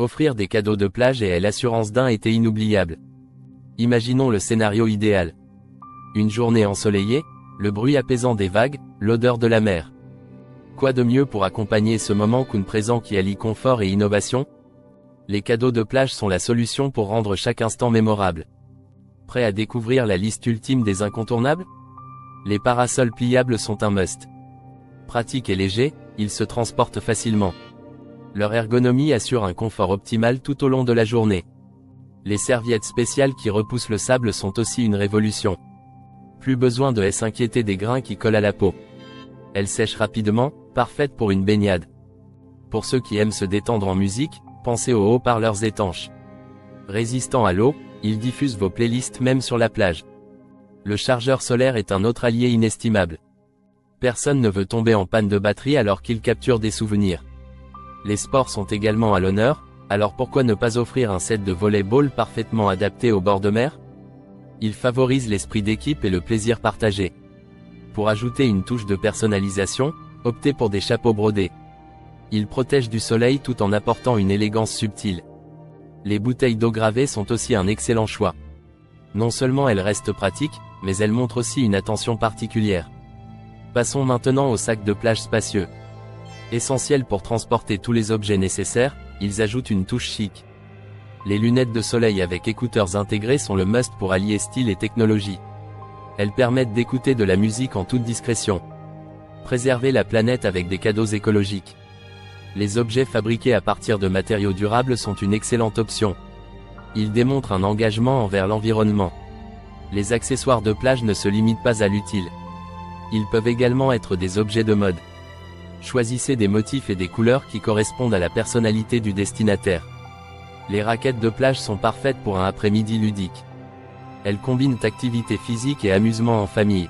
Offrir des cadeaux de plage et l'assurance d'un été inoubliable. Imaginons le scénario idéal. Une journée ensoleillée, le bruit apaisant des vagues, l'odeur de la mer. Quoi de mieux pour accompagner ce moment qu'un présent qui allie confort et innovation? Les cadeaux de plage sont la solution pour rendre chaque instant mémorable. Prêt à découvrir la liste ultime des incontournables? Les parasols pliables sont un must. Pratiques et légers, ils se transportent facilement. Leur ergonomie assure un confort optimal tout au long de la journée. Les serviettes spéciales qui repoussent le sable sont aussi une révolution. Plus besoin de s'inquiéter des grains qui collent à la peau. Elles sèchent rapidement, parfaites pour une baignade. Pour ceux qui aiment se détendre en musique, pensez aux haut-parleurs étanches. Résistants à l'eau, ils diffusent vos playlists même sur la plage. Le chargeur solaire est un autre allié inestimable. Personne ne veut tomber en panne de batterie alors qu'il capture des souvenirs. Les sports sont également à l'honneur, alors pourquoi ne pas offrir un set de volley-ball parfaitement adapté au bord de mer? Il favorise l'esprit d'équipe et le plaisir partagé. Pour ajouter une touche de personnalisation, optez pour des chapeaux brodés. Ils protègent du soleil tout en apportant une élégance subtile. Les bouteilles d'eau gravées sont aussi un excellent choix. Non seulement elles restent pratiques, mais elles montrent aussi une attention particulière. Passons maintenant aux sacs de plage spacieux. Essentiels pour transporter tous les objets nécessaires, ils ajoutent une touche chic. Les lunettes de soleil avec écouteurs intégrés sont le must pour allier style et technologie. Elles permettent d'écouter de la musique en toute discrétion. Préserver la planète avec des cadeaux écologiques. Les objets fabriqués à partir de matériaux durables sont une excellente option. Ils démontrent un engagement envers l'environnement. Les accessoires de plage ne se limitent pas à l'utile. Ils peuvent également être des objets de mode. Choisissez des motifs et des couleurs qui correspondent à la personnalité du destinataire. Les raquettes de plage sont parfaites pour un après-midi ludique. Elles combinent activité physique et amusement en famille.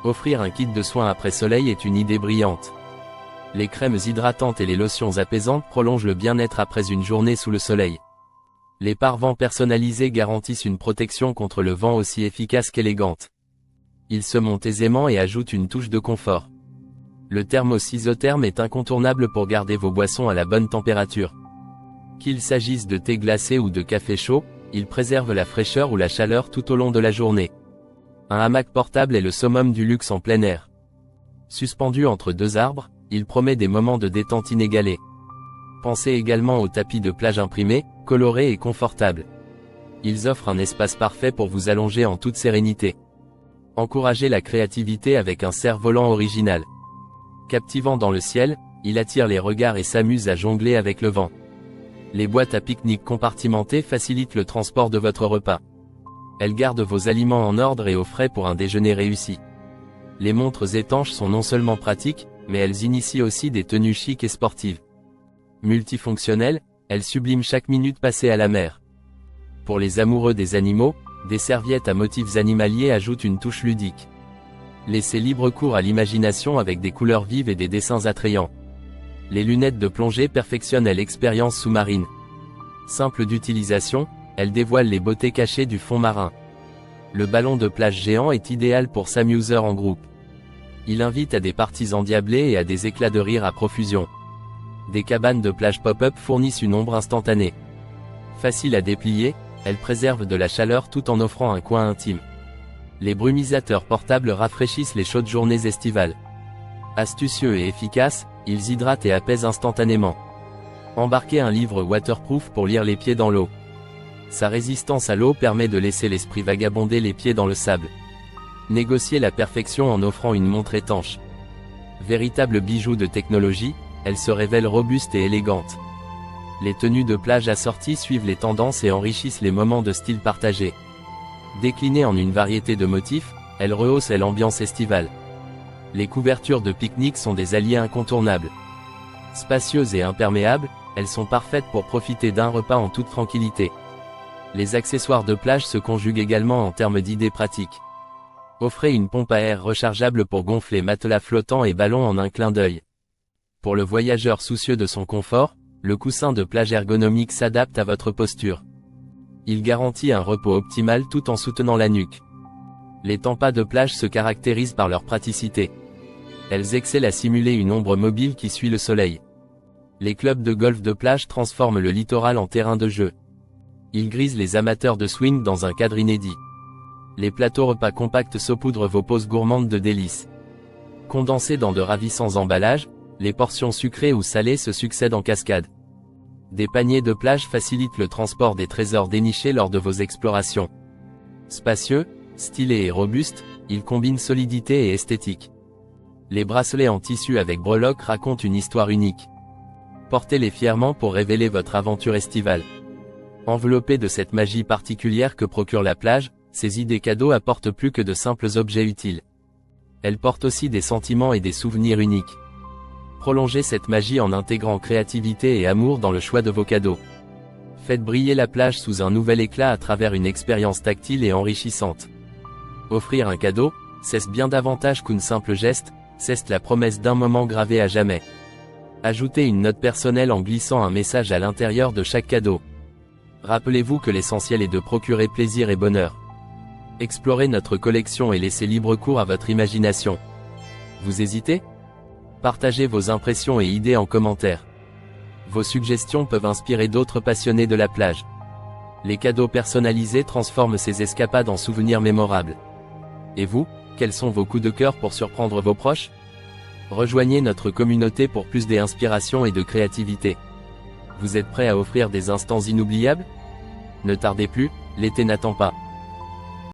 Offrir un kit de soins après soleil est une idée brillante. Les crèmes hydratantes et les lotions apaisantes prolongent le bien-être après une journée sous le soleil. Les pare-vents personnalisés garantissent une protection contre le vent aussi efficace qu'élégante. Ils se montent aisément et ajoutent une touche de confort. Le thermos isotherme est incontournable pour garder vos boissons à la bonne température. Qu'il s'agisse de thé glacé ou de café chaud, il préserve la fraîcheur ou la chaleur tout au long de la journée. Un hamac portable est le summum du luxe en plein air. Suspendu entre deux arbres, il promet des moments de détente inégalés. Pensez également aux tapis de plage imprimés, colorés et confortables. Ils offrent un espace parfait pour vous allonger en toute sérénité. Encouragez la créativité avec un cerf-volant original. Captivant dans le ciel, il attire les regards et s'amuse à jongler avec le vent. Les boîtes à pique-nique compartimentées facilitent le transport de votre repas. Elles gardent vos aliments en ordre et au frais pour un déjeuner réussi. Les montres étanches sont non seulement pratiques, mais elles initient aussi des tenues chics et sportives. Multifonctionnelles, elles subliment chaque minute passée à la mer. Pour les amoureux des animaux, des serviettes à motifs animaliers ajoutent une touche ludique. Laissez libre cours à l'imagination avec des couleurs vives et des dessins attrayants. Les lunettes de plongée perfectionnent l'expérience sous-marine. Simple d'utilisation, elles dévoilent les beautés cachées du fond marin. Le ballon de plage géant est idéal pour s'amuser en groupe. Il invite à des parties endiablées et à des éclats de rire à profusion. Des cabanes de plage pop-up fournissent une ombre instantanée. Facile à déplier, elles préservent de la chaleur tout en offrant un coin intime. Les brumisateurs portables rafraîchissent les chaudes journées estivales. Astucieux et efficaces, ils hydratent et apaisent instantanément. Embarquez un livre waterproof pour lire les pieds dans l'eau. Sa résistance à l'eau permet de laisser l'esprit vagabonder les pieds dans le sable. Négociez la perfection en offrant une montre étanche. Véritable bijou de technologie, elle se révèle robuste et élégante. Les tenues de plage assorties suivent les tendances et enrichissent les moments de style partagé. Déclinées en une variété de motifs, elles rehaussent l'ambiance estivale. Les couvertures de pique-nique sont des alliés incontournables. Spacieuses et imperméables, elles sont parfaites pour profiter d'un repas en toute tranquillité. Les accessoires de plage se conjuguent également en termes d'idées pratiques. Offrez une pompe à air rechargeable pour gonfler matelas flottants et ballons en un clin d'œil. Pour le voyageur soucieux de son confort, le coussin de plage ergonomique s'adapte à votre posture. Il garantit un repos optimal tout en soutenant la nuque. Les tampas de plage se caractérisent par leur praticité. Elles excellent à simuler une ombre mobile qui suit le soleil. Les clubs de golf de plage transforment le littoral en terrain de jeu. Ils grisent les amateurs de swing dans un cadre inédit. Les plateaux repas compacts saupoudrent vos pauses gourmandes de délices. Condensés dans de ravissants emballages, les portions sucrées ou salées se succèdent en cascade. Des paniers de plage facilitent le transport des trésors dénichés lors de vos explorations. Spacieux, stylés et robustes, ils combinent solidité et esthétique. Les bracelets en tissu avec breloques racontent une histoire unique. Portez-les fièrement pour révéler votre aventure estivale. Enveloppés de cette magie particulière que procure la plage, ces idées cadeaux apportent plus que de simples objets utiles. Elles portent aussi des sentiments et des souvenirs uniques. Prolongez cette magie en intégrant créativité et amour dans le choix de vos cadeaux. Faites briller la plage sous un nouvel éclat à travers une expérience tactile et enrichissante. Offrir un cadeau, c'est bien davantage qu'une simple geste, c'est la promesse d'un moment gravé à jamais. Ajoutez une note personnelle en glissant un message à l'intérieur de chaque cadeau. Rappelez-vous que l'essentiel est de procurer plaisir et bonheur. Explorez notre collection et laissez libre cours à votre imagination. Vous hésitez ? Partagez vos impressions et idées en commentaire. Vos suggestions peuvent inspirer d'autres passionnés de la plage. Les cadeaux personnalisés transforment ces escapades en souvenirs mémorables. Et vous, quels sont vos coups de cœur pour surprendre vos proches ? Rejoignez notre communauté pour plus d'inspiration et de créativité. Vous êtes prêts à offrir des instants inoubliables ? Ne tardez plus, l'été n'attend pas.